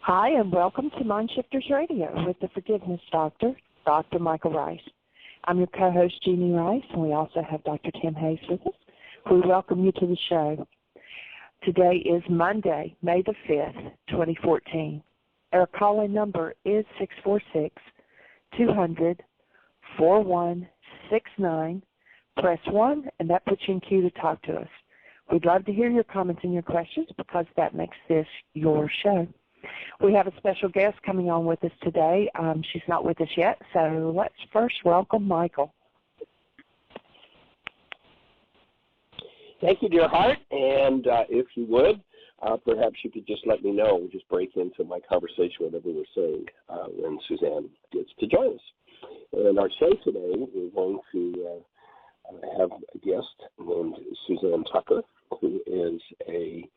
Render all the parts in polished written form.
Hi, and welcome to Mind Shifters Radio with the Forgiveness Doctor, Dr. Michael Ryce. I'm your co-host, Jeanie Ryce, and we also have Dr. Tim Hayes with us. We welcome you to the show. Today is Monday, May the 5th, 2014. Our call-in number is 646-200-4169. Press 1, and that puts you in queue to talk to us. We'd love to hear your comments and your questions because that makes this your show. We have a special guest coming on with us today. She's not with us yet, so let's first welcome Michael. Thank you, dear heart, and if you would, perhaps you could just let me know. We'll just break into my conversation, whatever we're saying, when Suzanne gets to join us. And our show today, we're going to have a guest named Suzanne Tucker, who is a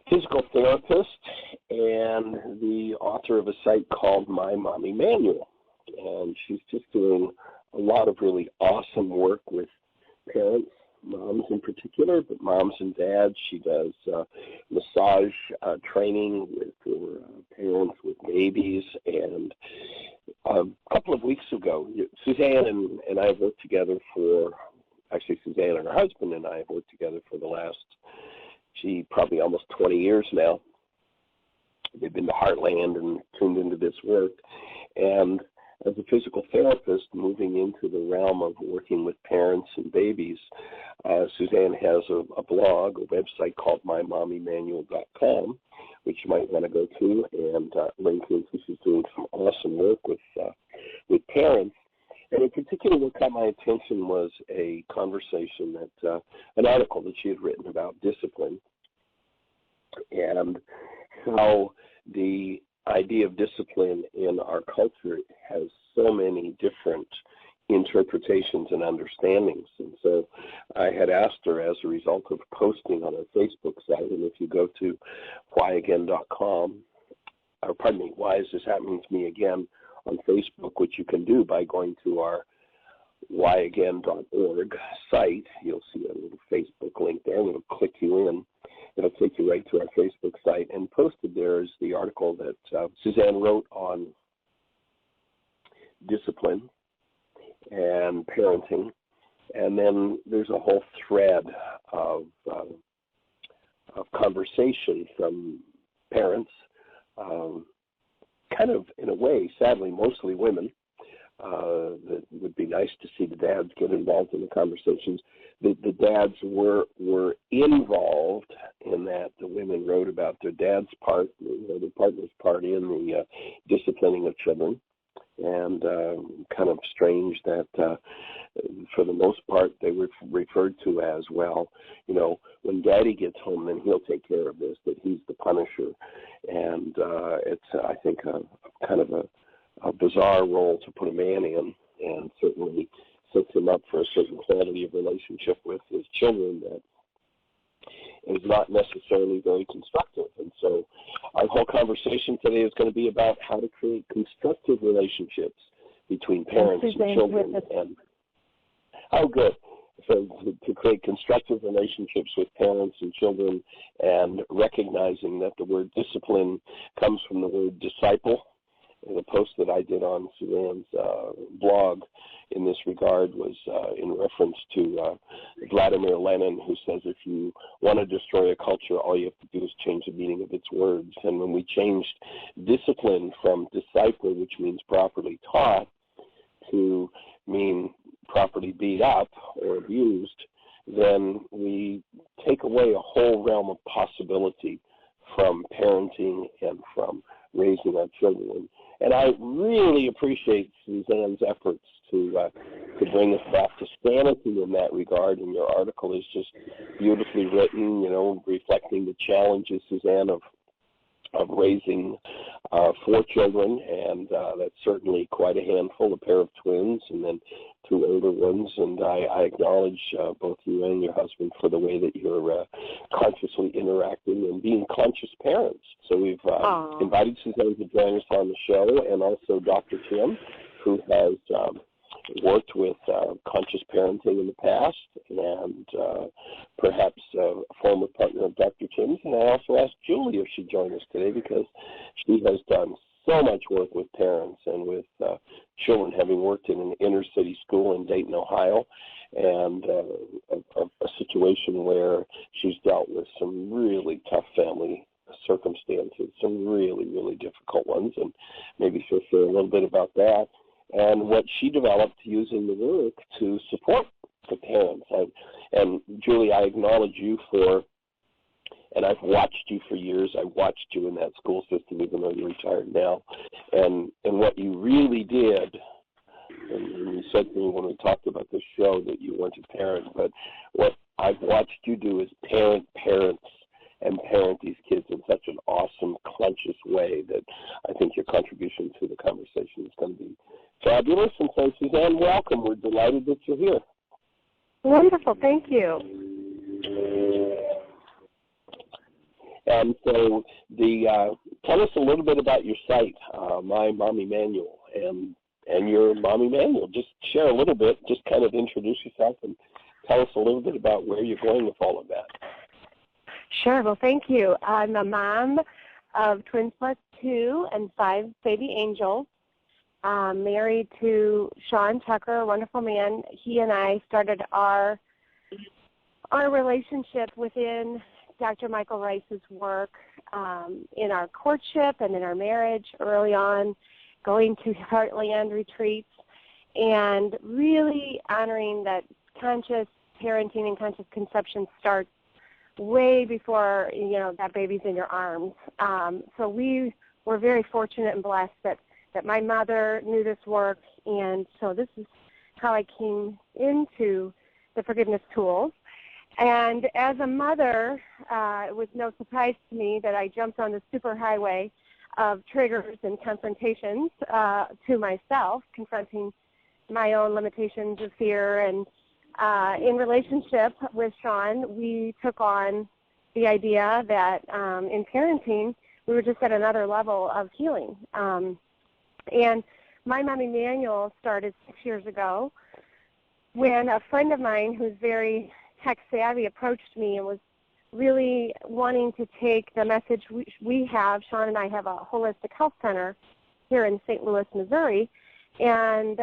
physical therapist and the author of a site called My Mommy Manual. And she's just doing a lot of really awesome work with parents, moms in particular, but moms and dads. She does massage training for parents with babies. And a couple of weeks ago, Suzanne and I have worked together Suzanne and her husband and I have worked together for the last, probably almost 20 years now. They've been to Heartland and tuned into this work. And as a physical therapist, moving into the realm of working with parents and babies, Suzanne has a blog, a website called mymommymanual.com, which you might want to go to and link into. She's doing some awesome work with parents. And in particular, what caught my attention was a conversation an article that she had written about discipline and how the idea of discipline in our culture has so many different interpretations and understandings. And so I had asked her, as a result of posting on her Facebook site, and if you go to whyagain.com, or pardon me, Why Is This Happening to Me Again, on Facebook, which you can do by going to our whyagain.org site. You'll see a little Facebook link there, and it'll click you in. It'll take you right to our Facebook site. And posted there is the article that Suzanne wrote on discipline and parenting. And then there's a whole thread of conversation from parents, kind of, in a way, sadly, mostly women. That would be nice to see the dads get involved in the conversations. The dads were involved in that. The women wrote about their dad's part, their partner's part in the disciplining of children. And kind of strange that for the most part they were referred to as, well, when daddy gets home, then he'll take care of this, that he's the punisher. And it's, I think, kind of a bizarre role to put a man in, and certainly sets him up for a certain quality of relationship with his children that is not necessarily very constructive. And so our whole conversation today is going to be about how to create constructive relationships between parents and children. Oh, good. So to create constructive relationships with parents and children, and recognizing that the word discipline comes from the word disciple. And the post that I did on Suzanne's blog in this regard was in reference to Vladimir Lenin, who says if you want to destroy a culture, all you have to do is change the meaning of its words. And when we changed discipline from disciple, which means properly taught, to mean properly beat up or abused, then we take away a whole realm of possibility from parenting and from raising our children. And I really appreciate Suzanne's efforts to bring us back to sanity in that regard. And your article is just beautifully written, reflecting the challenges, Suzanne, of raising 4 children, and that's certainly quite a handful, a pair of twins, and then 2 older ones. And I acknowledge both you and your husband for the way that you're consciously interacting and being conscious parents. So we've invited Suzanne to join us on the show, and also Dr. Tim, who has worked with conscious parenting in the past, and perhaps a former partner of Dr. Tim's. And I also asked Julie if she'd join us today because she has done so much work with parents and with children, having worked in an inner city school in Dayton, Ohio, and a situation where she's dealt with some really tough family circumstances, some really, really difficult ones, and maybe she'll share a little bit about that and what she developed using the work to support the parents. And Julie, I acknowledge you for, and I've watched you for years. I watched you in that school system, even though you're retired now, and what you really did. And you said to me when we talked about this show that you weren't a parent, but what I've watched you do is parents and parent these kids in such an awesome, conscious way that I think your contribution to the conversation is going to be fabulous. And so, Suzanne, welcome. We're delighted that you're here. Wonderful. Thank you. And so, tell us a little bit about your site, My Mommy Manual, and your Mommy Manual. Just share a little bit, just kind of introduce yourself and tell us a little bit about where you're going with all of that. Sure. Well, thank you. I'm a mom of twins plus 2 and 5 baby angels, married to Suzanne Tucker, a wonderful man. He and I started our relationship within Dr. Michael Ryce's work in our courtship and in our marriage early on, going to Heartland retreats, and really honoring that conscious parenting and conscious conception starts way before, that baby's in your arms. So we were very fortunate and blessed that my mother knew this work, and so this is how I came into the forgiveness tools. And as a mother, it was no surprise to me that I jumped on the superhighway of triggers and confrontations to myself, confronting my own limitations of fear. And in relationship with Sean, we took on the idea that in parenting, we were just at another level of healing. And My Mommy Manual started 6 years ago when a friend of mine who's very tech-savvy approached me and was really wanting to take the message we have. Sean and I have a holistic health center here in St. Louis, Missouri, and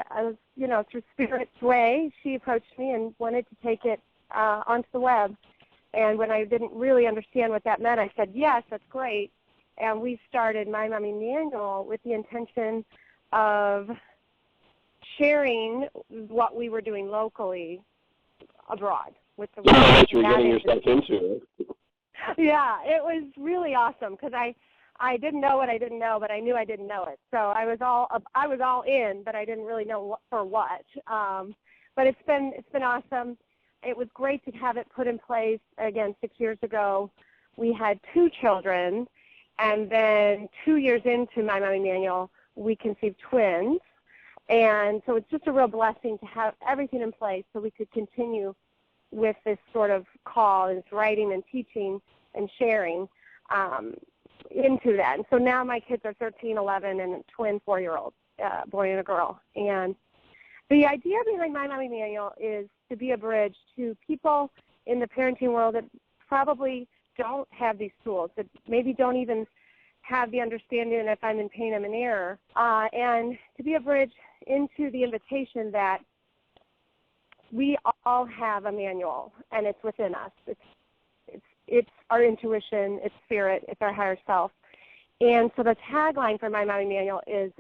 through Spirit's way, she approached me and wanted to take it onto the web. And when I didn't really understand what that meant, I said, yes, that's great. And we started My Mommy Manual with the intention of sharing what we were doing locally abroad. With the what you were getting yourself into. Yeah, it was really awesome because I didn't know what I didn't know, but I knew I didn't know it. So I was all in, but I didn't really know for what. But it's been awesome. It was great to have it put in place. Again, 6 years ago, we had 2 children, and then 2 years into My Mommy Manual, we conceived twins. And so it's just a real blessing to have everything in place so we could continue with this sort of call, this writing and teaching and sharing into that. And so now my kids are 13, 11, and twin 4-year-olds, boy and a girl. And the idea behind My Mommy Manual is to be a bridge to people in the parenting world that probably don't have these tools, that maybe don't even have the understanding if I'm in pain, I'm in error, and to be a bridge into the invitation that we all have a manual, and it's within us. It's our intuition, it's spirit, it's our higher self. And so the tagline for My Mommy Manual is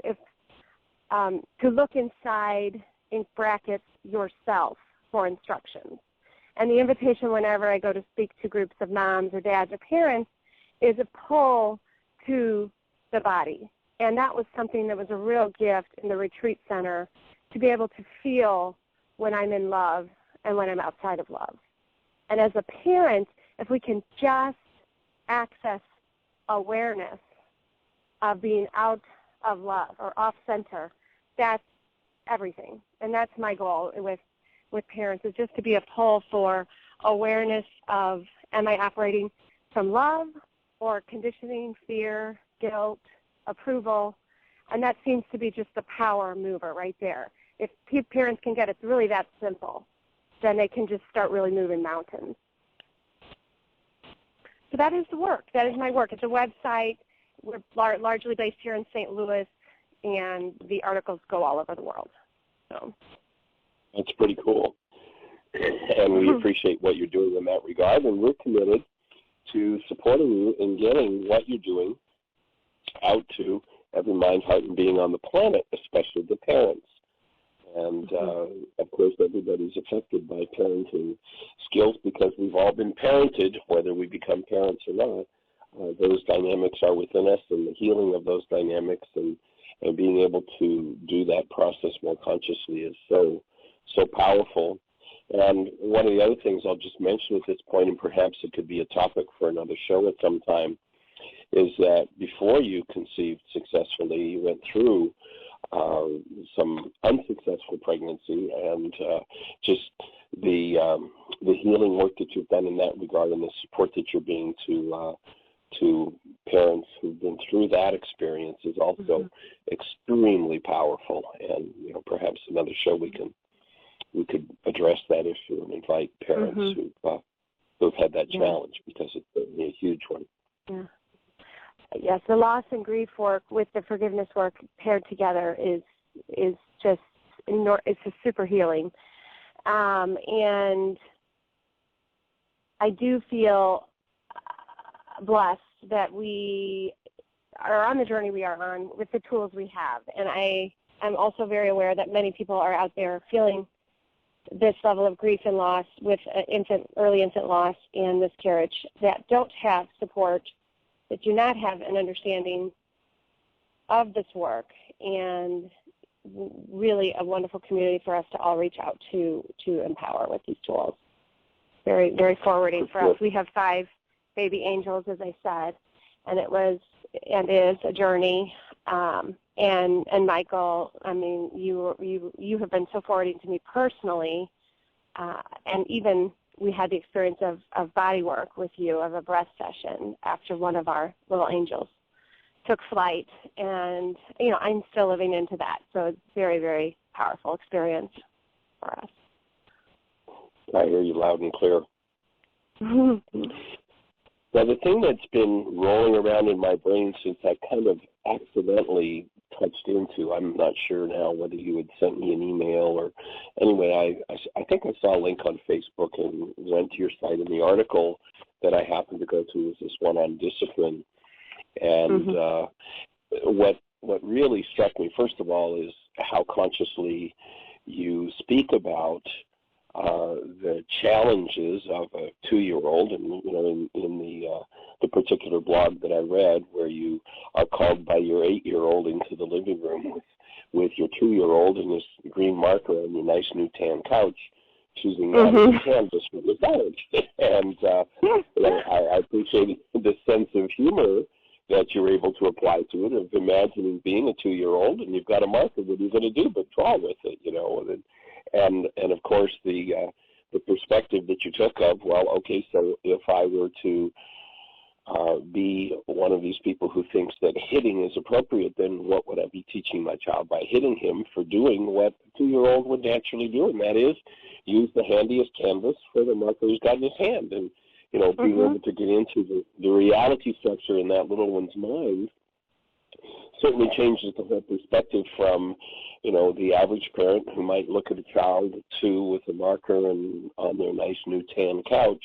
to look inside, in brackets, yourself for instructions. And the invitation whenever I go to speak to groups of moms or dads or parents is a pull to the body. And that was something that was a real gift in the retreat center, to be able to feel when I'm in love and when I'm outside of love. And as a parent, if we can just access awareness of being out of love or off center, that's everything. And that's my goal with parents, is just to be a pull for awareness of, am I operating from love or conditioning, fear, guilt, approval? And that seems to be just the power mover right there. if parents can get it really that simple, then they can just start really moving mountains. So that is the work. That is my work. It's a website. We're largely based here in St. Louis, and the articles go all over the world. So that's pretty cool. And we appreciate what you're doing in that regard, and we're committed to supporting you in getting what you're doing out to every mind, heart, and being on the planet, especially the parents. And, of course, everybody's affected by parenting skills because we've all been parented, whether we become parents or not. Those dynamics are within us, and the healing of those dynamics and being able to do that process more consciously is so powerful. And one of the other things I'll just mention at this point, and perhaps it could be a topic for another show at some time, is that before you conceived successfully, you went through some unsuccessful pregnancy, and just the healing work that you've done in that regard, and the support that you're being to parents who've been through that experience is also extremely powerful. And perhaps another show we could address that issue and invite parents who've had that challenge, because it's certainly a huge one. Yeah. Yes, the loss and grief work with the forgiveness work paired together is just it's a super healing, and I do feel blessed that we are on the journey we are on with the tools we have, and I am also very aware that many people are out there feeling this level of grief and loss with early infant loss and miscarriage that don't have support, that do not have an understanding of this work, and really a wonderful community for us to all reach out to empower with these tools. Very, very forwarding for us. We have 5 baby angels, as I said, and it was and is a journey. And Michael, I mean, you have been so forwarding to me personally, and even we had the experience of body work with you, of a breath session after one of our little angels took flight, and I'm still living into that. So it's very, very powerful experience for us. I hear you loud and clear. Now, the thing that's been rolling around in my brain since I kind of accidentally touched into, I'm not sure now whether you had sent me an email or, anyway, I think I saw a link on Facebook and went to your site, and the article that I happened to go to was this one on discipline. And what really struck me, first of all, is how consciously you speak about the challenges of a 2-year-old, and in the particular blog that I read, where you are called by your 8-year-old into the living room with your 2-year-old and this green marker on your nice new tan couch, choosing that as a canvas for the challenge. And I appreciate the sense of humor that you're able to apply to it, of imagining being a 2-year-old and you've got a marker. What are you going to do but draw with it, And of course the perspective that you took of, well, okay, so if I were to be one of these people who thinks that hitting is appropriate, then what would I be teaching my child by hitting him for doing what a 2-year-old would naturally do, and that is use the handiest canvas for the marker he's got in his hand. And being able to get into the reality structure in that little one's mind certainly changes the whole perspective from the average parent who might look at a child with a marker and on their nice new tan couch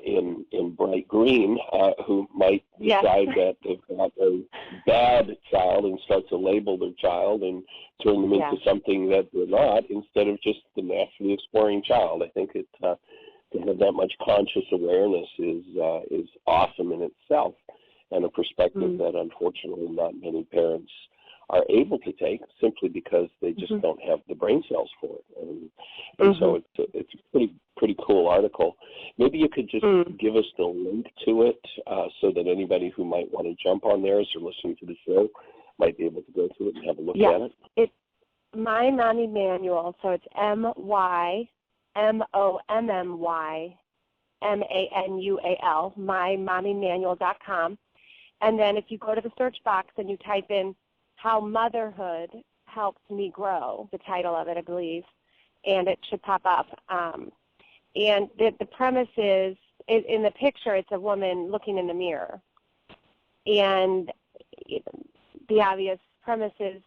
in bright green, who might decide that they've got a bad child and start to label their child and turn them into something that they're not, instead of just the naturally exploring child. I think to have that much conscious awareness is awesome in itself, and a perspective that unfortunately not many parents are able to take, simply because they just don't have the brain cells for it. And so it's a pretty cool article. Maybe you could just give us the link to it, so that anybody who might want to jump on there as they're listening to the show might be able to go to it and have a look at it. It's My Mommy Manual, so it's MyMommyManual, mymommymanual.com. And then if you go to the search box and you type in how motherhood Helps Me Grow, the title of it, I believe, and it should pop up. And the premise is, in the picture, it's a woman looking in the mirror. And the obvious premise is,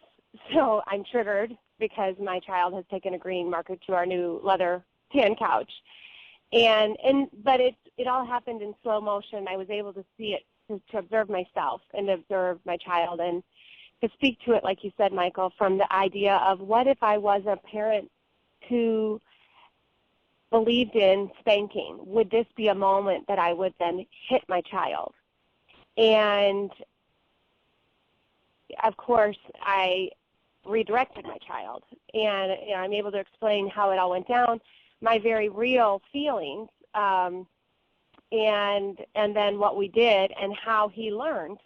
so I'm triggered because my child has taken a green marker to our new leather tan couch. But it all happened in slow motion. I was able to see it, to observe myself and observe my child, and to speak to it, like you said, Michael, from the idea of what if I was a parent who believed in spanking? Would this be a moment that I would then hit my child? And, of course, I redirected my child, and I'm able to explain how it all went down, my very real feelings, and then what we did and how he learned,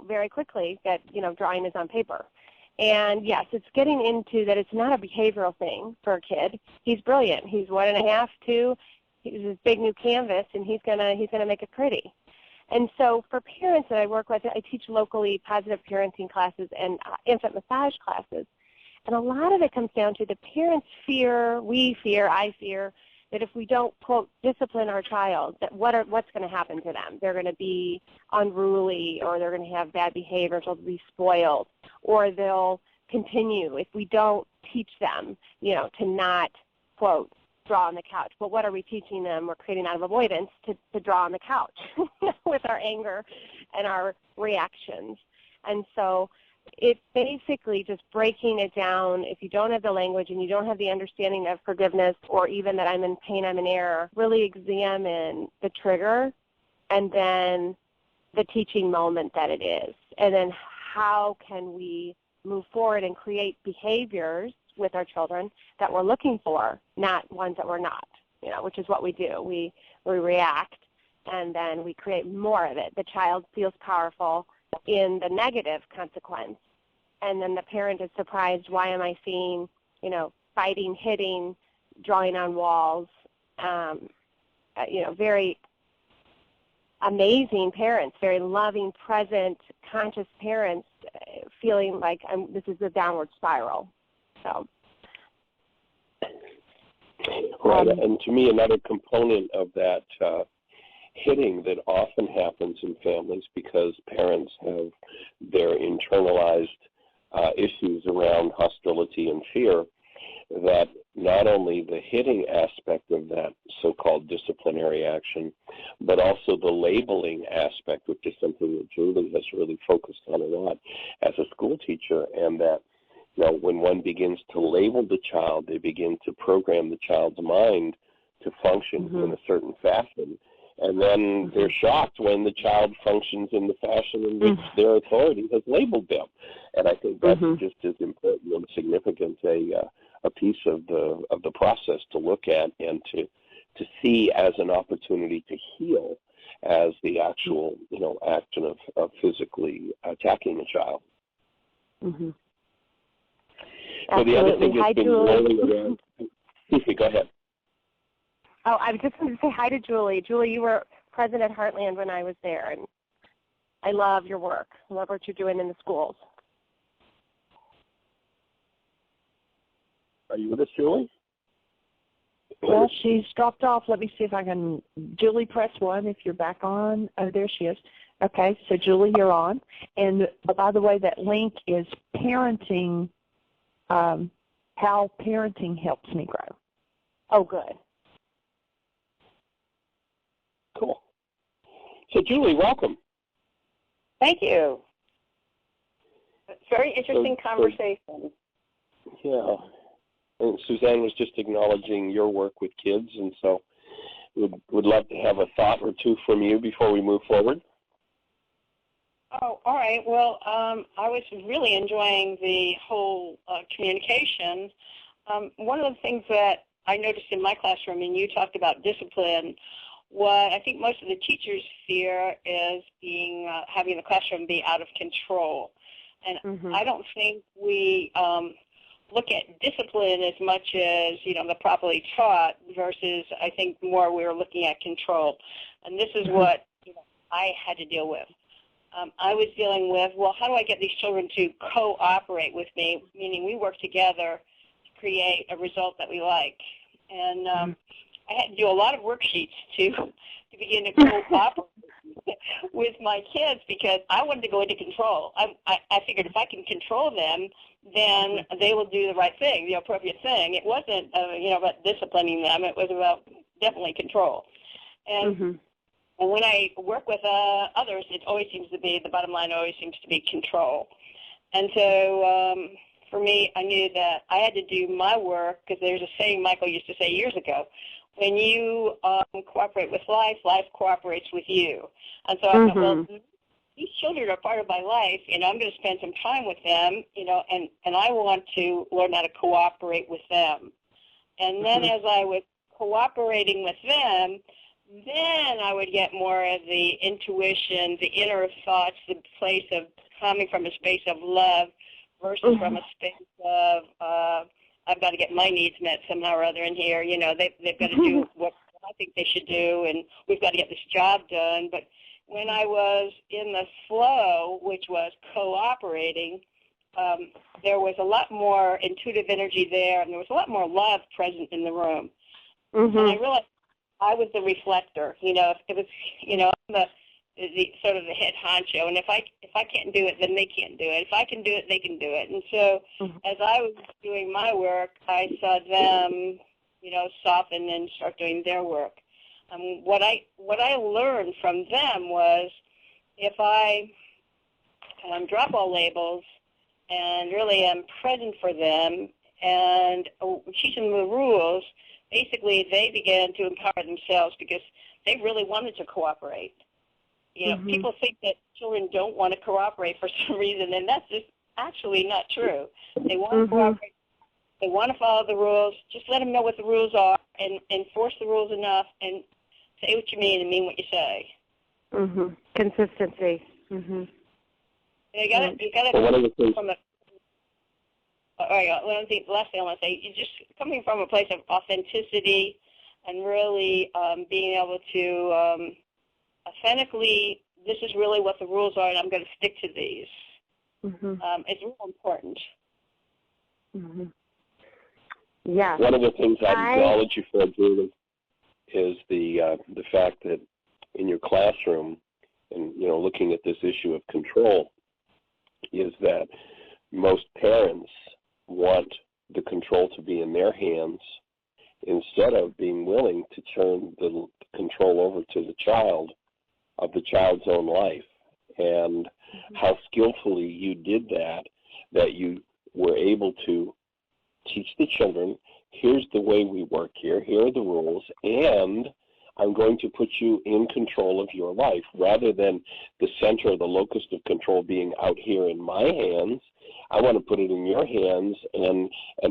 very quickly that, drawing is on paper. And yes, it's getting into that it's not a behavioral thing for a kid. He's brilliant. He's 1.5, 2. He's this big new canvas, and he's gonna make it pretty. And so for parents that I work with, I teach locally positive parenting classes and infant massage classes. And a lot of it comes down to the parents fear, I fear, that if we don't, quote, discipline our child, that what's going to happen to them? They're going to be unruly, or they're going to have bad behaviors, or they'll be spoiled, or they'll continue if we don't teach them, to not, quote, draw on the couch. But what are we teaching them? We're creating out of avoidance to draw on the couch with our anger and our reactions. And so it's basically just breaking it down. If you don't have the language and you don't have the understanding of forgiveness, or even that I'm in pain, I'm in error, really examine the trigger and then the teaching moment that it is. And then how can we move forward and create behaviors with our children that we're looking for, not ones that we're not, which is what we do. We react, and then we create more of it. The child feels powerful in the negative consequence, and then the parent is surprised, why am I seeing, fighting, hitting, drawing on walls, very amazing parents, very loving, present, conscious parents, feeling like this is a downward spiral. So. Right, and to me, another component of that hitting that often happens in families, because parents have their internalized issues around hostility and fear, that not only the hitting aspect of that so-called disciplinary action, but also the labeling aspect, which is something that Julie has really focused on a lot as a school teacher, and that when one begins to label the child, they begin to program the child's mind to function in a certain fashion. And then they're shocked when the child functions in the fashion in which their authority has labeled them. And I think that's just as important and significant a piece of the process to look at and to see as an opportunity to heal, as the actual action of physically attacking a child. So the other thing that's been rolling around. Excuse me, go ahead. Oh, I was just going to say hi to Julie. Julie, you were present at Heartland when I was there, and I love your work. I love what you're doing in the schools. Are you with us, Julie? Well, she's dropped off. Let me see if I can. Julie, press 1 if you're back on. Oh, there she is. Okay, so Julie, you're on. And by the way, that link is parenting. How parenting helps me grow. Oh, good. Cool. So, Julie, welcome. Thank you. Very interesting conversation. Yeah. And Suzanne was just acknowledging your work with kids, and so would love to have a thought or two from you before we move forward. Oh, all right. Well, I was really enjoying the whole communication. One of the things that I noticed in my classroom, and you talked about discipline, what I think most of the teachers fear is having the classroom be out of control. And I don't think we look at discipline as much as, the properly taught, versus I think more we're looking at control. And this is what I had to deal with. I was dealing with, well, how do I get these children to cooperate with me, meaning we work together to create a result that we like. And I had to do a lot of worksheets to begin to cooperate with my kids because I wanted to go into control. I figured if I can control them, then they will do the right thing, the appropriate thing. It wasn't, about disciplining them. It was about definitely control. And and when I work with others, it always seems to be, the bottom line always seems to be control. And so for me, I knew that I had to do my work, because there's a saying Michael used to say years ago, when you cooperate with life, life cooperates with you. And so I thought, well, these children are part of my life, I'm going to spend some time with them, and I want to learn how to cooperate with them. And then as I was cooperating with them, then I would get more of the intuition, the inner thoughts, the place of coming from a space of love versus from a space of I've got to get my needs met somehow or other in here. They've got to do what I think they should do, and we've got to get this job done. But when I was in the flow, which was cooperating, there was a lot more intuitive energy there, and there was a lot more love present in the room. And I realized I was the reflector. It was, I'm the sort of the head honcho, and if I can't do it, then they can't do it. If I can do it, they can do it. And so, as I was doing my work, I saw them, soften and start doing their work. What I learned from them was, if I drop all labels and really am present for them and teach them the rules, basically they began to empower themselves because they really wanted to cooperate. People think that children don't want to cooperate for some reason, and that's just actually not true. They want to cooperate. They want to follow the rules. Just let them know what the rules are and enforce the rules enough and say what you mean and mean what you say. Consistency. You got to from a. All right, the last thing I want to say, you're just coming from a place of authenticity and really being able to authentically, this is really what the rules are, and I'm going to stick to these. It's real important. Yeah. One of the things I acknowledge you for, Julie, is the fact that in your classroom, and looking at this issue of control, is that most parents want the control to be in their hands instead of being willing to turn the control over to the child of the child's own life. And how skillfully you did that you were able to teach the children, here's the way we work here are the rules, and I'm going to put you in control of your life, rather than the center, the locus of control being out here in my hands. I want to put it in your hands, and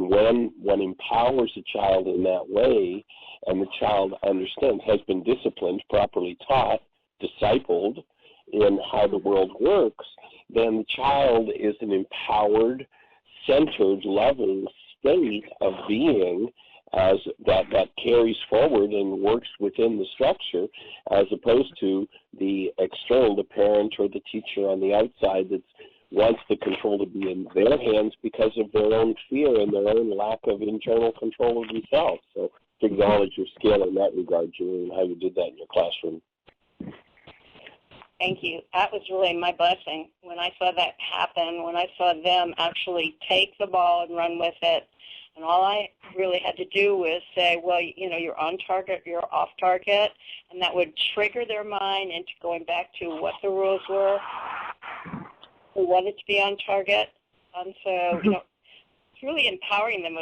when one empowers a child in that way, and the child understands, has been disciplined, properly taught, discipled in how the world works, then the child is an empowered, centered, loving state of being as that carries forward and works within the structure, as opposed to the external, the parent or the teacher on the outside that wants the control to be in their hands because of their own fear and their own lack of internal control of themselves. So to acknowledge your skill in that regard, Julie, and how you did that in your classroom. Thank you. That was really my blessing when I saw that happen, when I saw them actually take the ball and run with it. And all I really had to do was say, well, you're on target, you're off target, and that would trigger their mind into going back to what the rules were, who wanted to be on target. And so, it's really empowering them.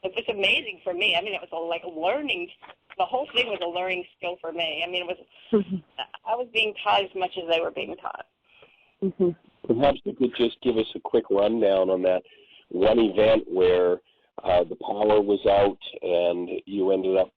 It was amazing for me. I mean, it was like learning. The whole thing was a learning skill for me. I mean, it was. I was being taught as much as they were being taught. Perhaps you could just give us a quick rundown on that one event where the power was out and you ended up,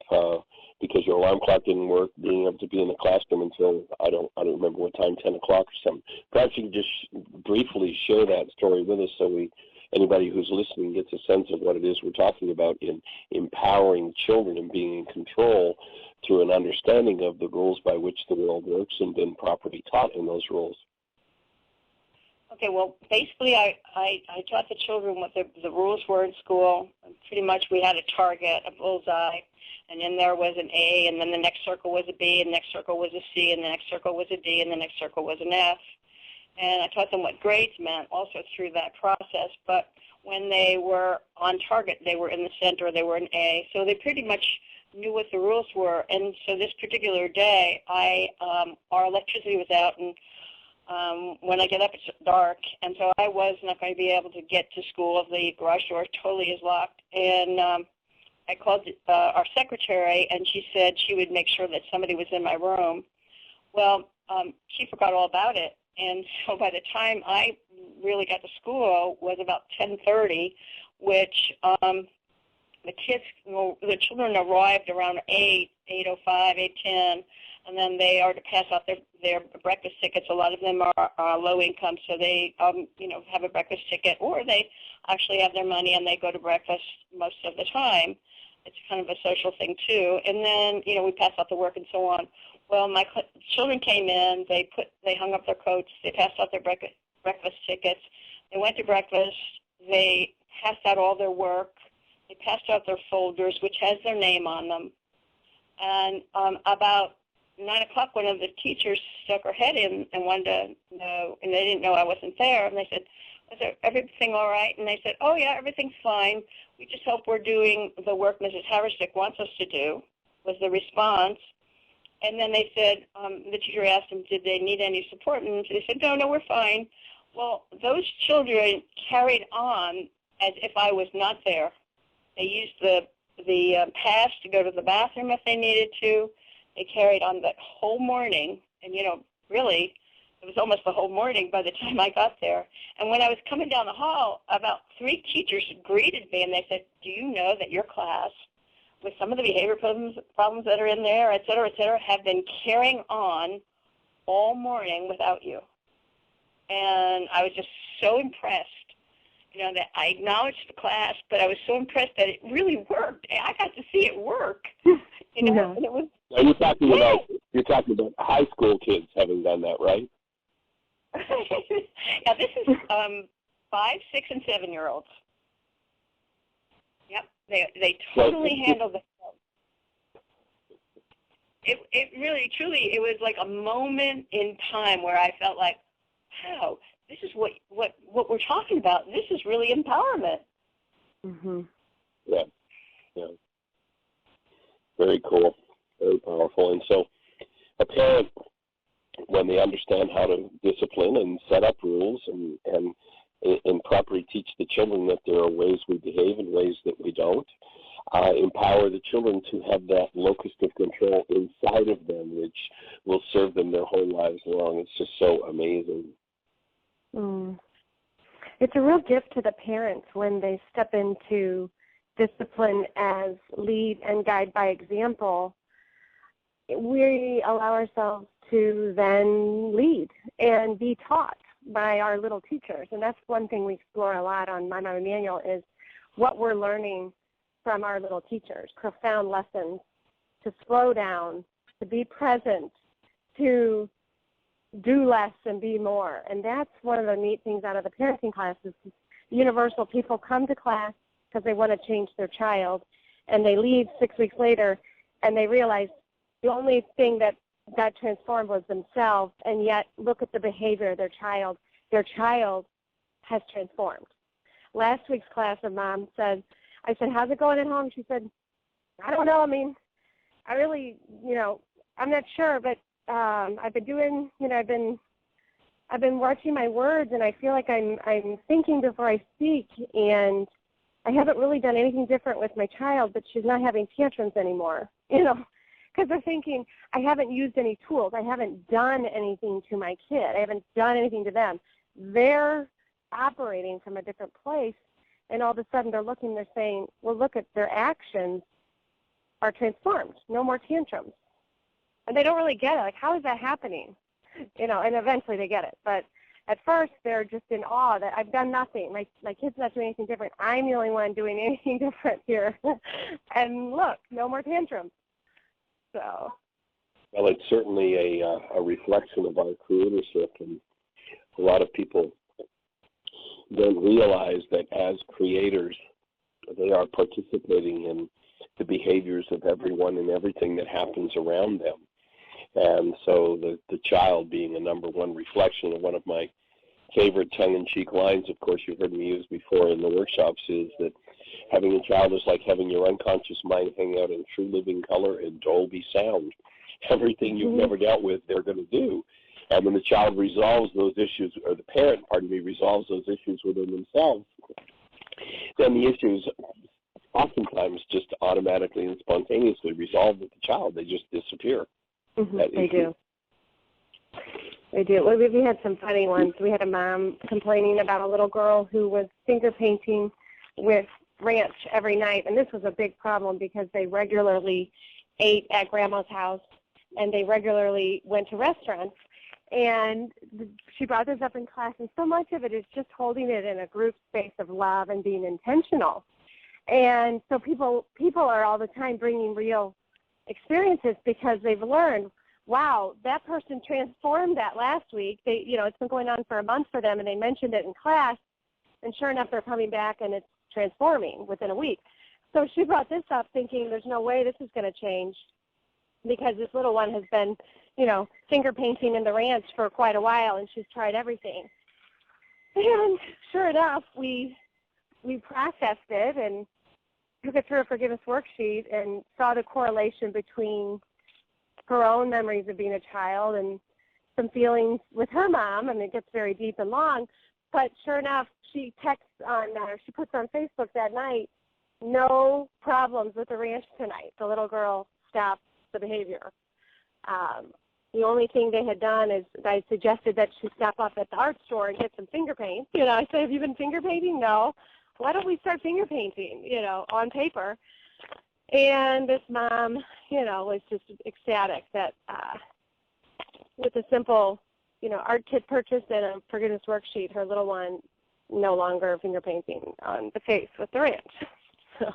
because your alarm clock didn't work, being able to be in the classroom until, I don't remember what time, 10 o'clock or something. Perhaps you could just briefly share that story with us so anybody who's listening gets a sense of what it is we're talking about in empowering children and being in control through an understanding of the rules by which the world works and been properly taught in those rules. Okay, well, basically I taught the children what the rules were in school. Pretty much we had a target, a bullseye, and then there was an A, and then the next circle was a B, and the next circle was a C, and the next circle was a D, and the next circle was an F. And I taught them what grades meant also through that process. But when they were on target, they were in the center, they were an A. So they pretty much knew what the rules were. And so this particular day, our electricity was out, and when I get up, it's dark, and so I was not going to be able to get to school. The garage door totally is locked, and I called our secretary, and she said she would make sure that somebody was in my room. Well, she forgot all about it, and so by the time I really got to school was about 10:30, which the children arrived around 8:05, 8:10. And then they are to pass out their breakfast tickets. A lot of them are low income, so they have a breakfast ticket, or they actually have their money and they go to breakfast most of the time. It's kind of a social thing too. And then we pass out the work and so on. Well, my children came in. They hung up their coats. They passed out their breakfast tickets. They went to breakfast. They passed out all their work. They passed out their folders, which has their name on them. And about 9 o'clock, one of the teachers stuck her head in and wanted to know, and they didn't know I wasn't there. And they said, "Is everything all right?" And I said, "Oh, yeah, everything's fine. We just hope we're doing the work Mrs. Haverstick wants us to do," was the response. And then they said, the teacher asked them, did they need any support? And they said, no, we're fine. Well, those children carried on as if I was not there. They used the pass to go to the bathroom if they needed to. They carried on that whole morning, and, really, it was almost the whole morning by the time I got there. And when I was coming down the hall, about 3 teachers greeted me, and they said, "Do you know that your class, with some of the behavior problems that are in there, et cetera, have been carrying on all morning without you?" And I was just so impressed, that I acknowledged the class, but I was so impressed that it really worked. I got to see it work, Yeah. and it was. Now you're talking about high school kids having done that, right? Yeah, this is 5, 6, and 7-year-olds. Yep, they totally handled it. It really, truly, it was like a moment in time where I felt like, wow, this is what we're talking about. This is really empowerment. Mhm. Yeah. Very cool. Very powerful. And so a parent, when they understand how to discipline and set up rules and properly teach the children that there are ways we behave and ways that we don't, empower the children to have that locus of control inside of them, which will serve them their whole lives long. It's just so amazing. It's a real gift to the parents when they step into discipline as lead and guide by example. We allow ourselves to then lead and be taught by our little teachers. And that's one thing we explore a lot on My Mama Manual is what we're learning from our little teachers, profound lessons to slow down, to be present, to do less and be more. And that's one of the neat things out of the parenting classes. Universal, people come to class because they want to change their child, and they leave 6 weeks later, and they realize the only thing that got transformed was themselves, and yet look at the behavior of their child. Their child has transformed. Last week's class, a mom said, I said, "How's it going at home?" She said, "I don't know. I mean, I really, I'm not sure, but I've been doing, I've been watching my words, and I feel like I'm thinking before I speak, and I haven't really done anything different with my child, but she's not having tantrums anymore, because they're thinking, I haven't used any tools. I haven't done anything to my kid. I haven't done anything to them. They're operating from a different place, and all of a sudden they're looking, they're saying, well, look at their actions are transformed. No more tantrums. And they don't really get it. Like, how is that happening? And eventually they get it. But at first they're just in awe that I've done nothing. My kid's not doing anything different. I'm the only one doing anything different here. And look, no more tantrums. So. Well, it's certainly a reflection of our creatorship, and a lot of people don't realize that as creators, they are participating in the behaviors of everyone and everything that happens around them. And so the child being a number one reflection of one of my favorite tongue-in-cheek lines, of course, you've heard me use before in the workshops, is that having a child is like having your unconscious mind hang out in true living color and Dolby sound. Everything you've never dealt with, they're going to do. And when the child resolves those issues, or the parent, pardon me, resolves those issues within themselves, then the issues oftentimes just automatically and spontaneously resolve with the child. They just disappear. They do. They do. Well, we had some funny ones. We had a mom complaining about a little girl who was finger painting with ranch every night, and this was a big problem because they regularly ate at Grandma's house, and they regularly went to restaurants. And she brought this up in class, and so much of it is just holding it in a group space of love and being intentional. And so people are all the time bringing real experiences because they've learned, wow, that person transformed that last week. It's been going on for a month for them, and they mentioned it in class, and sure enough, they're coming back, and it's transforming within a week. So she brought this up thinking there's no way this is going to change because this little one has been, finger painting in the ranch for quite a while, and she's tried everything. And sure enough, we processed it and took it through a forgiveness worksheet and saw the correlation between her own memories of being a child and some feelings with her mom, and it gets very deep and long. But sure enough, she she puts on Facebook that night, no problems with the ranch tonight. The little girl stopped the behavior. The only thing they had done is I suggested that she stop off at the art store and get some finger paint. I said, have you been finger painting? No. Why don't we start finger painting, on paper? And this mom, was just ecstatic that with a simple, art kit purchase and a forgiveness worksheet, her little one no longer finger painting on the face with the ranch. So.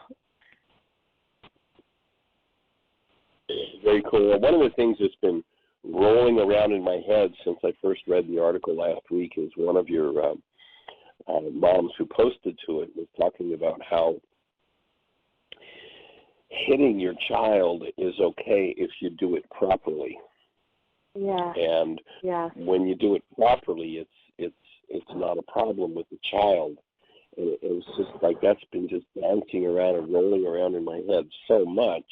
Very cool. One of the things that's been rolling around in my head since I first read the article last week is one of your moms who posted to it was talking about how hitting your child is okay if you do it properly. Yeah. And when you do it properly, it's not a problem with the child. And it was just like that's been just bouncing around and rolling around in my head so much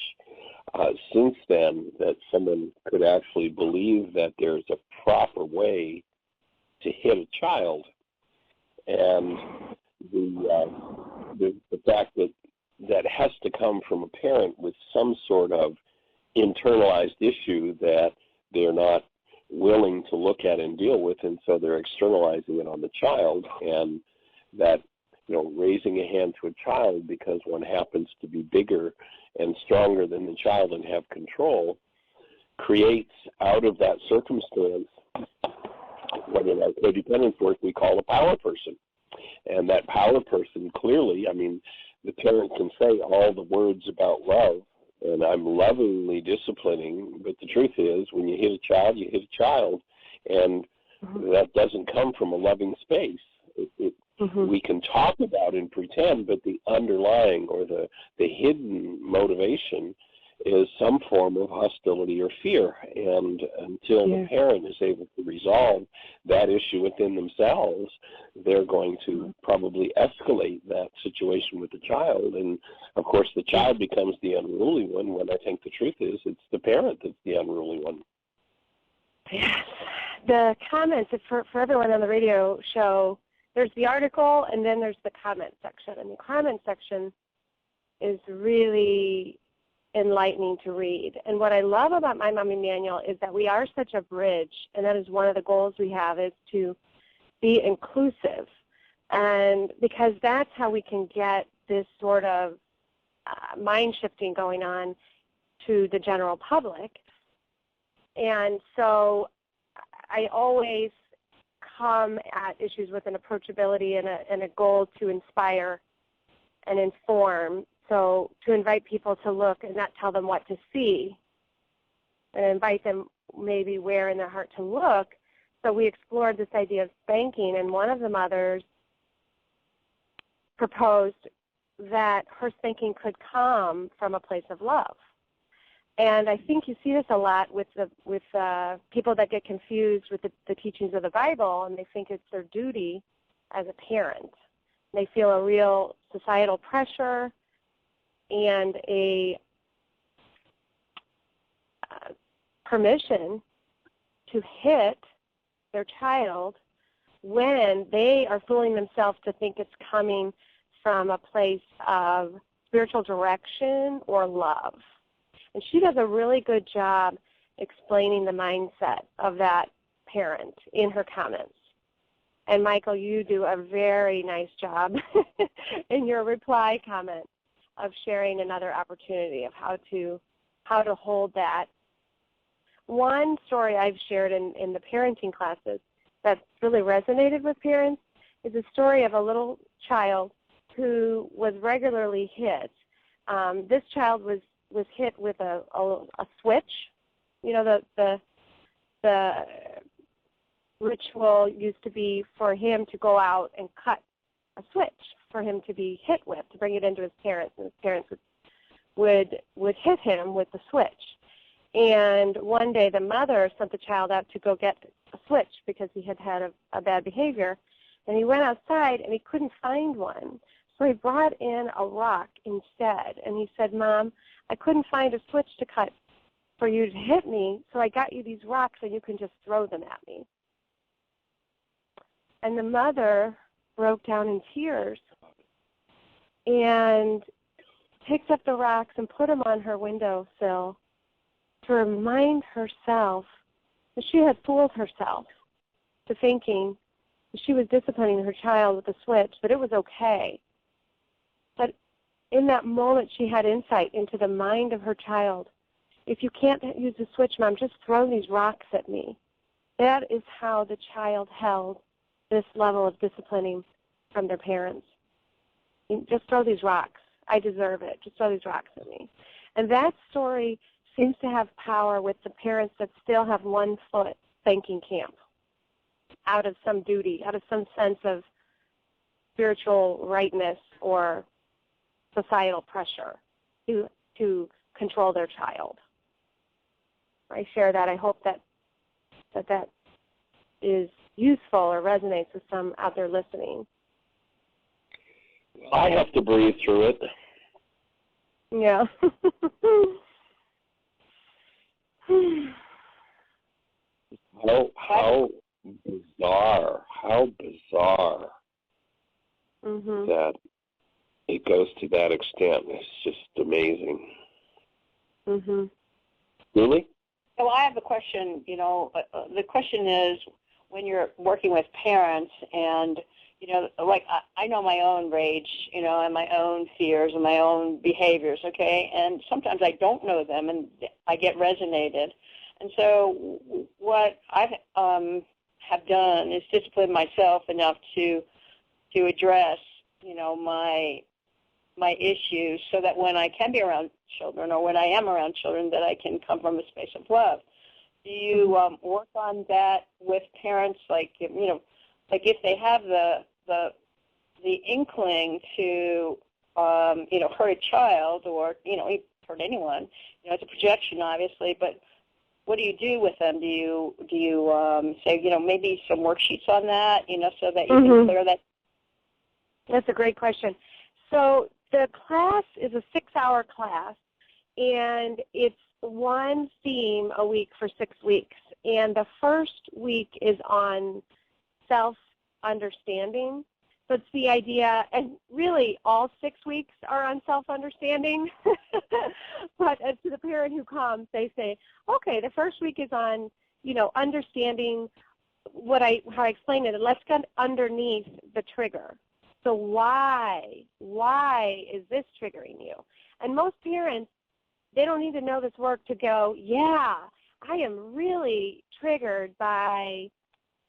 since then that someone could actually believe that there's a proper way to hit a child. And the fact that has to come from a parent with some sort of internalized issue that they're not willing to look at and deal with, and so they're externalizing it on the child, and that raising a hand to a child because one happens to be bigger and stronger than the child and have control creates out of that circumstance what in our codependence work we call a power person. And that power person clearly, the parent can say all the words about love, and I'm lovingly disciplining, but the truth is when you hit a child, you hit a child, and that doesn't come from a loving space. We can talk about and pretend, but the underlying or the hidden motivation is some form of hostility or fear. And until the parent is able to resolve that issue within themselves, they're going to probably escalate that situation with the child. And, of course, the child becomes the unruly one when I think the truth is it's the parent that's the unruly one. Yes. The comments, for everyone on the radio show, there's the article and then there's the comment section. And the comment section is really enlightening to read. And what I love about My Mommy Manual is that we are such a bridge, and that is one of the goals we have, is to be inclusive. And because that's how we can get this sort of mind shifting going on to the general public. And so I always come at issues with an approachability and a goal to inspire and inform. So to invite people to look and not tell them what to see, and invite them maybe where in their heart to look. So we explored this idea of spanking, and one of the mothers proposed that her thinking could come from a place of love. And I think you see this a lot with people that get confused with the teachings of the Bible, and they think it's their duty as a parent. They feel a real societal pressure and a permission to hit their child when they are fooling themselves to think it's coming from a place of spiritual direction or love. And she does a really good job explaining the mindset of that parent in her comments. And Michael, you do a very nice job in your reply comment of sharing another opportunity of how to hold that. One story I've shared in the parenting classes that really resonated with parents is a story of a little child who was regularly hit. This child was hit with a switch. You know, the ritual used to be for him to go out and cut a switch for him to be hit with, to bring it into his parents, and his parents would hit him with the switch. And one day the mother sent the child out to go get a switch because he had had a bad behavior, and he went outside and he couldn't find one. So he brought in a rock instead, and he said, "Mom, I couldn't find a switch to cut for you to hit me, so I got you these rocks and you can just throw them at me." And the mother broke down in tears and picked up the rocks and put them on her windowsill to remind herself that she had fooled herself to thinking that she was disciplining her child with a switch, that it was okay. But in that moment, she had insight into the mind of her child. If you can't use the switch, Mom, just throw these rocks at me. That is how the child held this level of disciplining from their parents. Just throw these rocks. I deserve it. Just throw these rocks at me. And that story seems to have power with the parents that still have one foot thanking camp out of some duty, out of some sense of spiritual rightness or societal pressure to control their child. I share that. I hope that is useful or resonates with some out there listening. I have to breathe through it. Yeah. How bizarre that it goes to that extent. It's just amazing. Really? So I have a question. The question is, when you're working with parents and, like I know my own rage, and my own fears and my own behaviors, okay? And sometimes I don't know them and I get resonated. And so what I have done is discipline myself enough to address, my issues so that when I can be around children or when I am around children, that I can come from a space of love. Do you work on that with parents, like if they have the inkling to hurt a child or hurt anyone? It's a projection, obviously, but what do you do with them? Do you say maybe some worksheets on that so that you can clear that? That's a great question. So the class is a 6-hour class, and it's one theme a week for 6 weeks. And the first week is on self-understanding. So it's the idea, and really all 6 weeks are on self-understanding. But to the parent who comes, they say, okay, the first week is on, understanding how I explain it. And let's get underneath the trigger. So why is this triggering you? And most parents, they don't need to know this work to go, yeah, I am really triggered by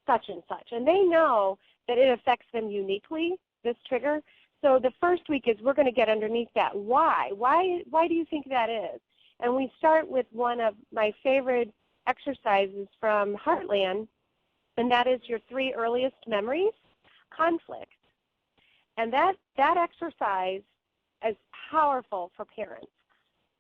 such and such. And they know that it affects them uniquely, this trigger. So the first week is we're going to get underneath that. Why? Why do you think that is? And we start with one of my favorite exercises from Heartland, and that is your 3 earliest memories, conflict. And that exercise is powerful for parents.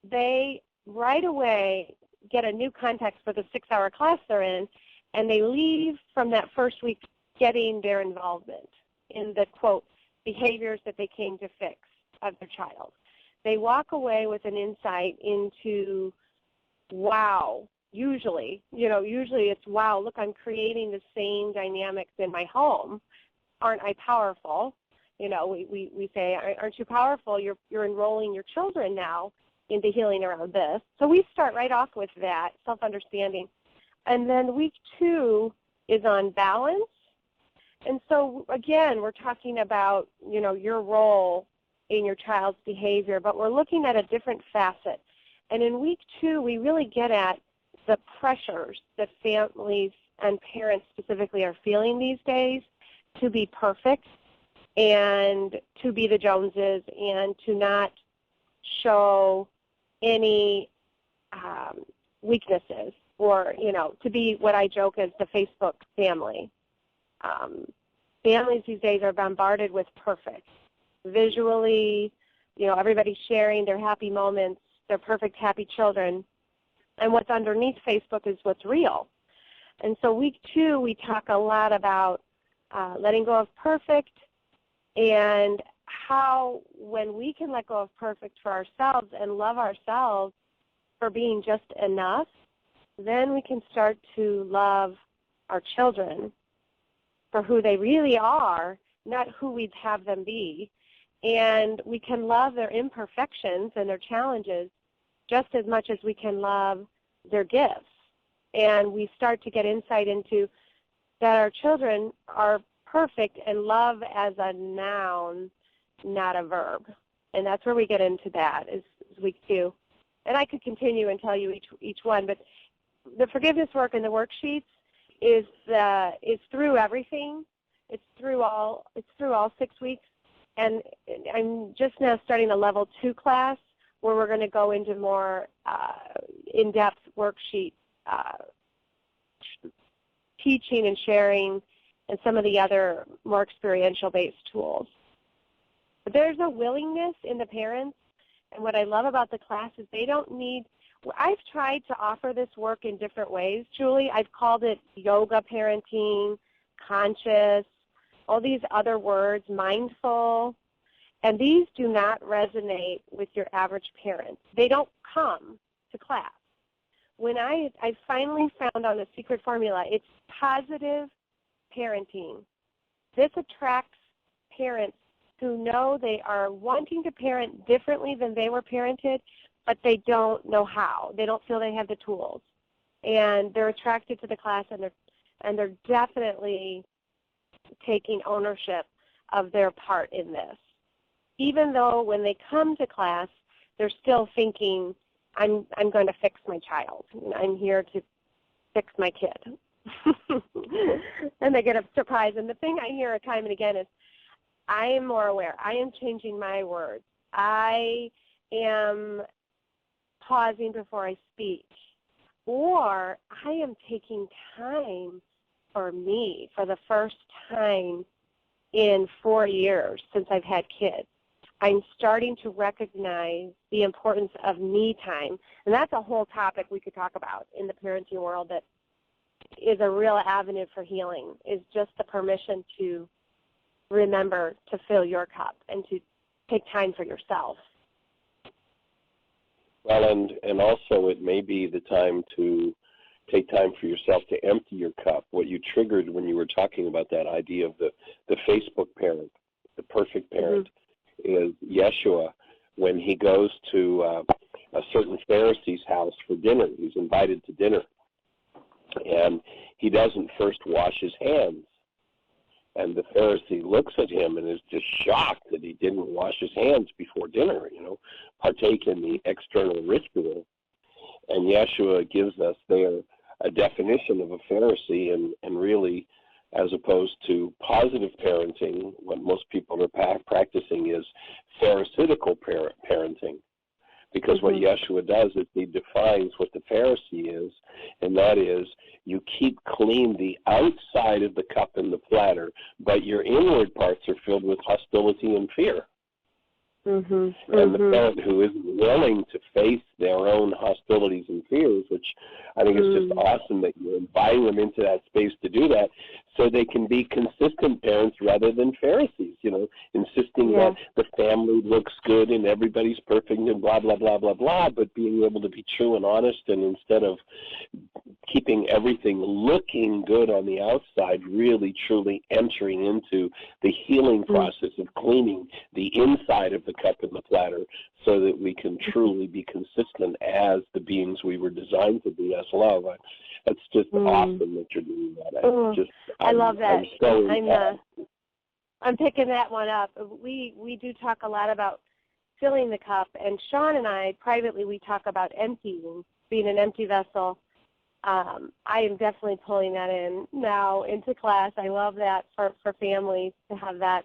They right away get a new context for the 6-hour class they're in, and they leave from that first week getting their involvement in the, quote, behaviors that they came to fix of their child. They walk away with an insight into, wow, usually it's, wow, look, I'm creating the same dynamics in my home. Aren't I powerful? We say, aren't you powerful? You're enrolling your children now into healing around this. So we start right off with that, self-understanding. And then week 2 is on balance. And so, again, we're talking about, your role in your child's behavior, but we're looking at a different facet. And in week 2, we really get at the pressures that families and parents specifically are feeling these days to be perfect and to be the Joneses and to not show any weaknesses, or, to be what I joke as the Facebook family. Families these days are bombarded with perfect. Visually, everybody's sharing their happy moments, their perfect happy children, and what's underneath Facebook is what's real. And so week 2, we talk a lot about letting go of perfect, and how when we can let go of perfect for ourselves and love ourselves for being just enough, then we can start to love our children for who they really are, not who we'd have them be. And we can love their imperfections and their challenges just as much as we can love their gifts. And we start to get insight into that our children are perfect, and love as a noun, not a verb. And that's where we get into that, is week 2. And I could continue and tell you each one, but the forgiveness work in the worksheets is through everything. It's through all 6 weeks. And I'm just now starting a level 2 class where we're going to go into more in-depth worksheet teaching and sharing, and some of the other more experiential-based tools. But there's a willingness in the parents, and what I love about the class is they don't need, I've tried to offer this work in different ways, Julie. I've called it yoga parenting, conscious, all these other words, mindful, and these do not resonate with your average parent. They don't come to class. When I finally found out a secret formula, it's positive parenting. This attracts parents who know they are wanting to parent differently than they were parented, but they don't know how. They don't feel they have the tools. And they're attracted to the class, and they're definitely taking ownership of their part in this. Even though when they come to class, they're still thinking, I'm going to fix my child. I'm here to fix my kid. And they get a surprise. And the thing I hear time and again is, I am more aware. I am changing my words. I am pausing before I speak. Or I am taking time for me for the first time in 4 years since I've had kids. I'm starting to recognize the importance of me time. And that's a whole topic we could talk about in the parenting world that is a real avenue for healing, is just the permission to remember to fill your cup and to take time for yourself. Well, and also it may be the time to take time for yourself to empty your cup. What you triggered when you were talking about that idea of the Facebook parent, the perfect parent, is Yeshua when he goes to a certain Pharisee's house for dinner. He's invited to dinner. And he doesn't first wash his hands. And the Pharisee looks at him and is just shocked that he didn't wash his hands before dinner, partake in the external ritual. And Yeshua gives us there a definition of a Pharisee, and really, as opposed to positive parenting, what most people are practicing is pharisaical parenting. Because what Yeshua does is he defines what the Pharisee is, and that is you keep clean the outside of the cup and the platter, but your inward parts are filled with hostility and fear. And the parent who isn't willing to face their own hostilities and fears, which I think is just awesome that you're inviting them into that space to do that, so they can be consistent parents rather than Pharisees, insisting that the family looks good and everybody's perfect and blah, blah, blah, blah, blah, but being able to be true and honest, and instead of keeping everything looking good on the outside, really truly entering into the healing process of cleaning the inside of the cup and the platter so that we can truly be consistent as the beings we were designed to be as love. It's just awesome that you're doing that. I love that. I'm picking that one up. We do talk a lot about filling the cup, and Sean and I, privately, we talk about emptying, being an empty vessel. I am definitely pulling that in now into class. I love that for families to have that,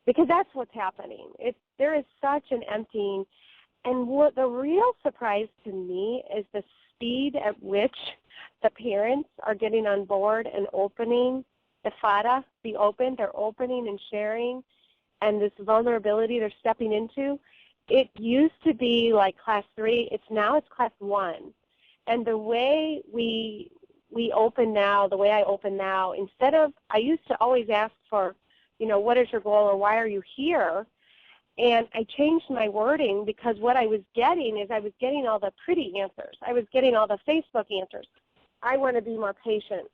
because that's what's happening. There is such an emptying, and what the real surprise to me is the speed at which the parents are getting on board and opening the fada, the open. They're opening and sharing, and this vulnerability they're stepping into. It used to be like class 3. It's class 1. And the way we open now, the way I open now, instead of, I used to always ask for, what is your goal or why are you here? And I changed my wording because what I was getting is I was getting all the pretty answers. I was getting all the Facebook answers. I want to be more patient.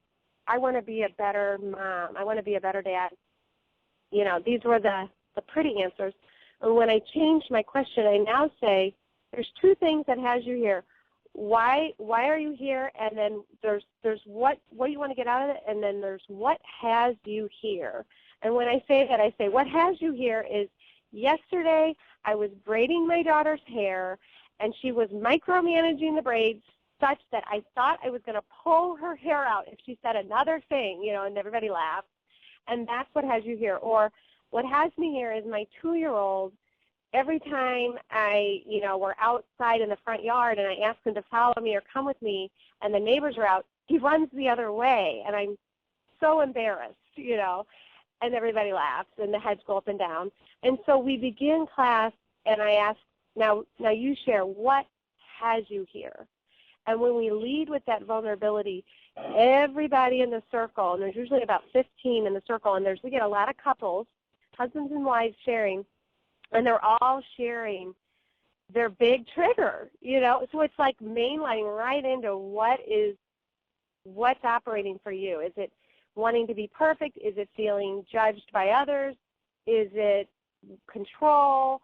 I want to be a better mom. I want to be a better dad. These were the pretty answers. And when I changed my question, I now say, there's 2 things that has you here. Why are you here? And then there's what you want to get out of it, and then there's what has you here. And when I say that, I say what has you here is, yesterday I was braiding my daughter's hair, and she was micromanaging the braids such that I thought I was going to pull her hair out if she said another thing, and everybody laughed. And that's what has you here. Or what has me here is my 2-year-old. Every time we're outside in the front yard and I ask him to follow me or come with me and the neighbors are out, he runs the other way, and I'm so embarrassed, and everybody laughs and the heads go up and down. And so we begin class, and I ask, now you share, what has you here? And when we lead with that vulnerability, everybody in the circle, and there's usually about 15 in the circle, and we get a lot of couples, husbands and wives sharing, and they're all sharing their big trigger, So it's like mainlining right into what's operating for you. Is it wanting to be perfect? Is it feeling judged by others? Is it control?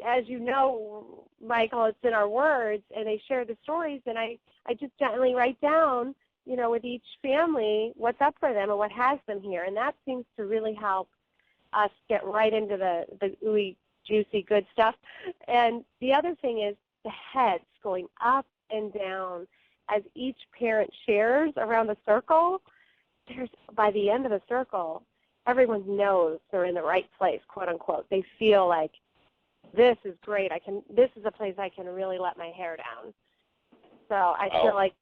As you know, Michael, it's in our words, and they share the stories, and I just gently write down, with each family what's up for them and what has them here, and that seems to really help us get right into the ooey, juicy, good stuff. And the other thing is the heads going up and down as each parent shares around the circle. By the end of the circle, everyone knows they're in the right place, quote unquote. They feel like, this is great. This is a place I can really let my hair down. So I feel like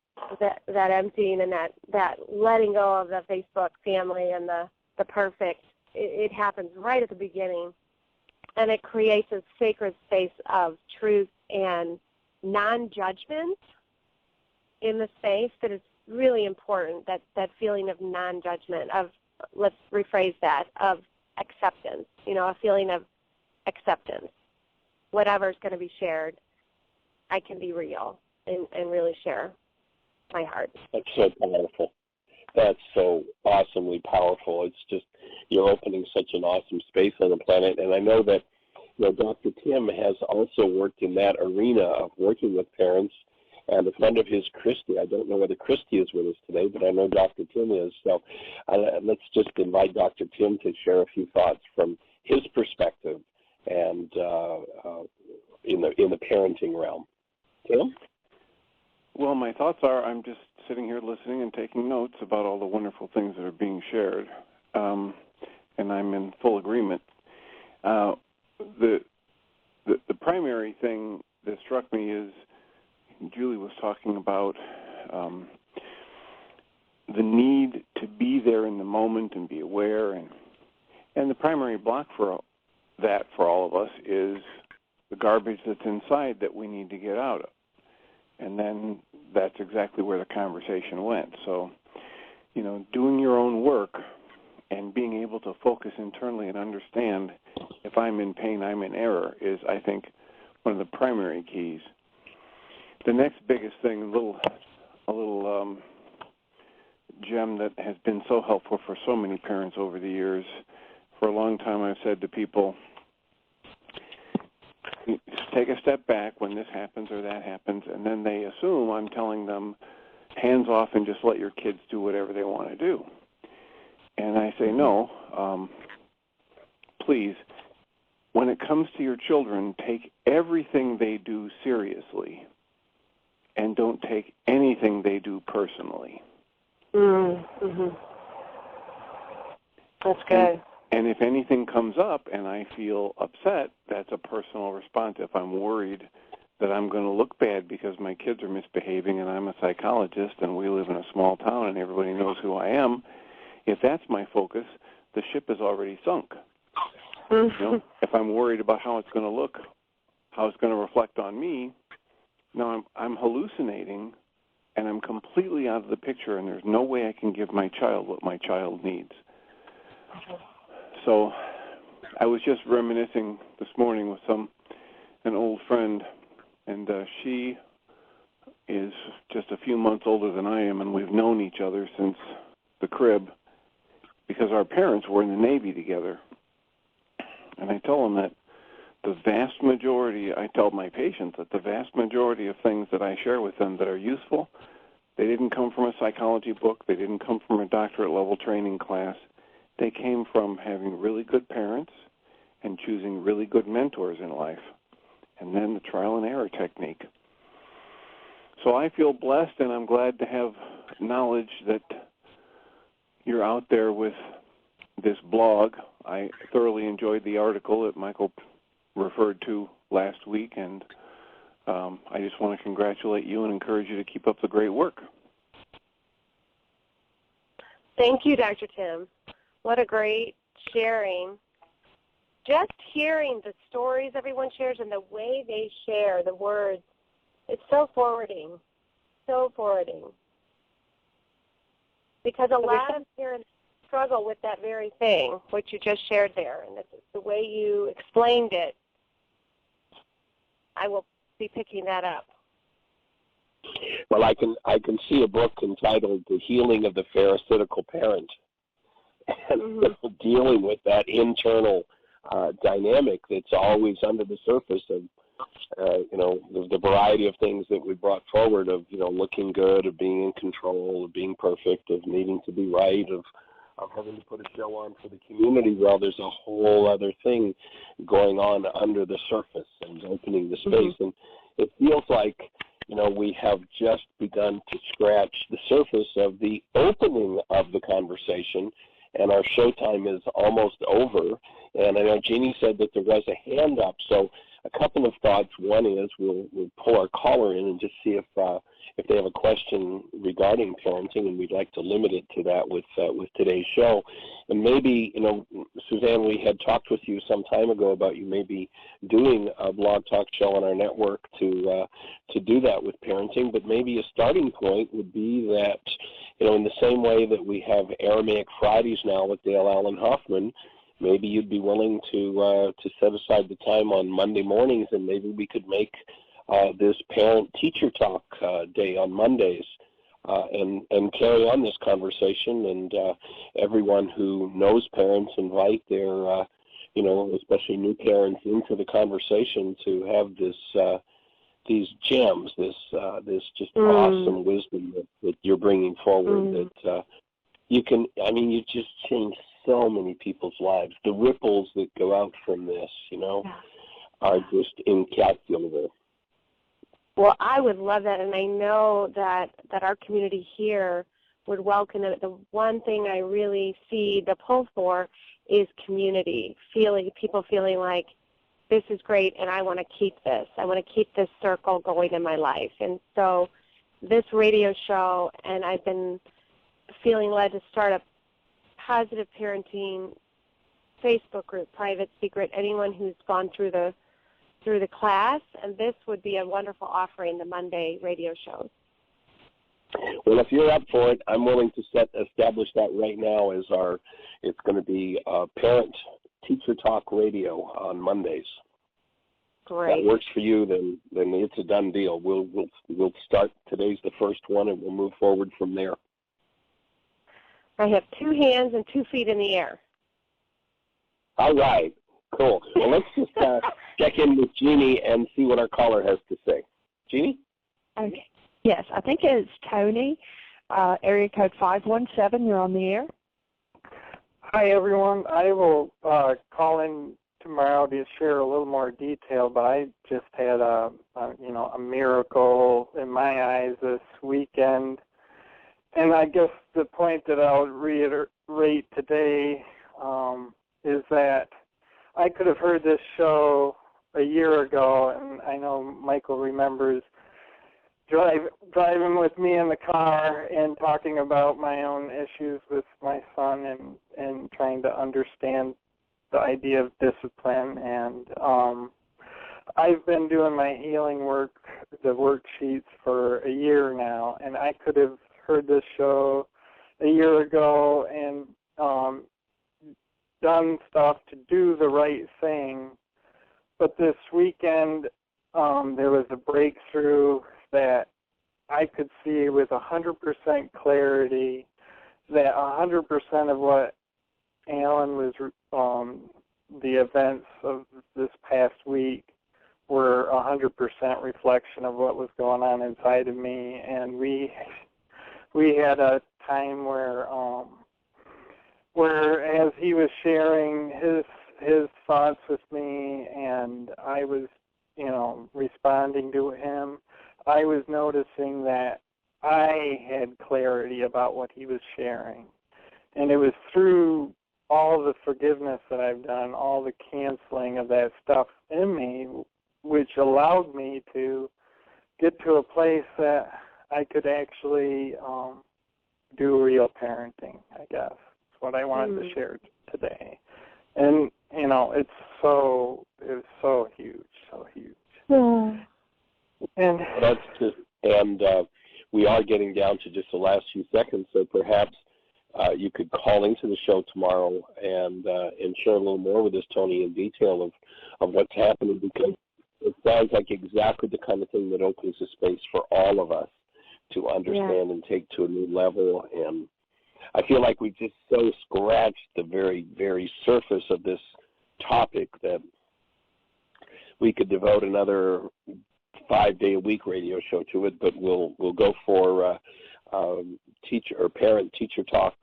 that emptying and that letting go of the Facebook family and the perfect, it happens right at the beginning, and it creates a sacred space of truth and non-judgment in the space that is really important, that feeling of non-judgment, of, let's rephrase that, of acceptance, a feeling of acceptance. Whatever's going to be shared, I can be real and really share my heart. That's so powerful. That's so awesomely powerful. It's just, you're opening such an awesome space on the planet. And I know that Dr. Tim has also worked in that arena of working with parents. And a friend of his, Christy, I don't know whether Christy is with us today, but I know Dr. Tim is. So let's just invite Dr. Tim to share a few thoughts from his perspective and in the parenting realm. Tim? Well, my thoughts are, I'm just sitting here listening and taking notes about all the wonderful things that are being shared, and I'm in full agreement. The primary thing this talking about the need to be there in the moment and be aware, and the primary block for that for all of us is the garbage that's inside that we need to get out of. And then that's exactly where the conversation went. So, doing your own work and being able to focus internally and understand if I'm in pain, I'm in error is, I think, one of the primary keys. The next biggest thing, a little gem that has been so helpful for so many parents over the years. For a long time I've said to people, take a step back when this happens or that happens, and then they assume I'm telling them, hands off and just let your kids do whatever they want to do. And I say, no, please, when it comes to your children, take everything they do seriously and don't take anything they do personally. Mm-hmm. That's good. And if anything comes up and I feel upset, that's a personal response. If I'm worried that I'm going to look bad because my kids are misbehaving and I'm a psychologist and we live in a small town and everybody knows who I am, if that's my focus, the ship is already sunk. If I'm worried about how it's going to look, how it's going to reflect on me, now I'm hallucinating and I'm completely out of the picture, and there's no way I can give my child what my child needs. So I was just reminiscing this morning with an old friend, and she is just a few months older than I am, and we've known each other since the crib because our parents were in the Navy together. And I tell them that I tell my patients that the vast majority of things that I share with them that are useful, they didn't come from a psychology book, they didn't come from a doctorate level training class. They came from having really good parents and choosing really good mentors in life, and then the trial and error technique. So I feel blessed, and I'm glad to have knowledge that you're out there with this blog. I thoroughly enjoyed the article that Michael referred to last week, and I just want to congratulate you and encourage you to keep up the great work. Thank you, Dr. Tim. What a great sharing. Just hearing the stories everyone shares and the way they share the words, it's so forwarding, so forwarding. Because a lot of parents struggle with that very thing, what you just shared there, and the way you explained it. I will be picking that up. Well, I can see a book entitled "The Healing of the Pharisaical Parent," and dealing with that internal dynamic that's always under the surface of, the variety of things that we brought forward of, looking good, of being in control, of being perfect, of needing to be right, of having to put a show on for the community. Well, there's a whole other thing going on under the surface and opening the space. And it feels like, we have just begun to scratch the surface of the opening of the conversation, and our showtime is almost over. And I know Jeanie said that there was a hand up, so a couple of thoughts. One is we'll pull our caller in and just see if they have a question regarding parenting, and we'd like to limit it to that with today's show. And maybe, Suzanne, we had talked with you some time ago about you maybe doing a blog talk show on our network to do that with parenting, but maybe a starting point would be that, in the same way that we have Aramaic Fridays now with Dale Allen Hoffman, maybe you'd be willing to set aside the time on Monday mornings, and maybe we could make this parent-teacher talk day on Mondays and carry on this conversation. And everyone who knows parents invite their, especially new parents into the conversation to have these gems, this just awesome wisdom that you're bringing forward that you just change so many people's lives. The ripples that go out from this, are just incalculable. Well, I would love that, and I know that our community here would welcome it. The one thing I really see the pull for is community, people feeling like this is great, and I want to keep this. I want to keep this circle going in my life. And so this radio show, and I've been feeling led to start a positive parenting Facebook group, private, secret, anyone who's gone through the class, and this would be a wonderful offering, the Monday radio shows. Well, if you're up for it, I'm willing to establish that right now as it's going to be Parent Teacher Talk Radio on Mondays. Great. If that works for you, then it's a done deal. We'll start. Today's the first one, and we'll move forward from there. I have 2 hands and 2 feet in the air. All right. Cool. Well, let's just check in with Jeanie and see what our caller has to say. Jeanie? Okay. Yes, I think it's Tony, area code 517. You're on the air. Hi, everyone. I will call in tomorrow to share a little more detail, but I just had a miracle in my eyes this weekend. And I guess the point that I'll reiterate today is that I could have heard this show a year ago, and I know Michael remembers driving with me in the car and talking about my own issues with my son and trying to understand the idea of discipline. And I've been doing my healing work, the worksheets, for a year now, and I could have heard this show a year ago and done stuff to do the right thing. But this weekend, there was a breakthrough that I could see with 100% clarity that 100% of what Alan was, the events of this past week were 100% reflection of what was going on inside of me. And we had a time where as he was sharing his thoughts with me, and I was, responding to him, I was noticing that I had clarity about what he was sharing. And it was through all the forgiveness that I've done, all the canceling of that stuff in me, which allowed me to get to a place that I could actually do real parenting, I guess. That's what I wanted to share today. And, it was so huge, so huge. Yeah. And we are getting down to just the last few seconds, so perhaps you could call into the show tomorrow and share a little more with us, Tony, in detail of what's happening, because it sounds like exactly the kind of thing that opens a space for all of us to understand and take to a new level. And I feel like we just so scratched the very, very surface of this topic that we could devote another 5-day-a-week radio show to it, but we'll go for parent-teacher talk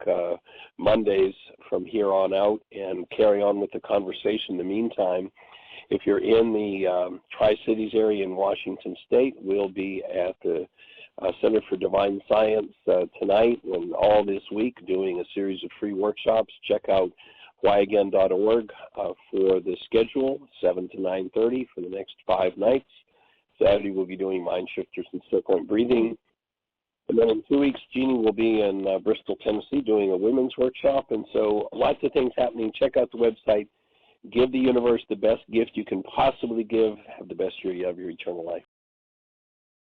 Mondays from here on out and carry on with the conversation. In the meantime, if you're in the Tri-Cities area in Washington State, we'll be at the Center for Divine Science tonight and all this week doing a series of free workshops. Check out whyagain.org for the schedule, 7 to 9:30 for the next 5 nights. Saturday we'll be doing mind shifters and still point breathing. And then in 2 weeks, Jeanie will be in Bristol, Tennessee doing a women's workshop. And so lots of things happening. Check out the website. Give the universe the best gift you can possibly give. Have the best year of your eternal life.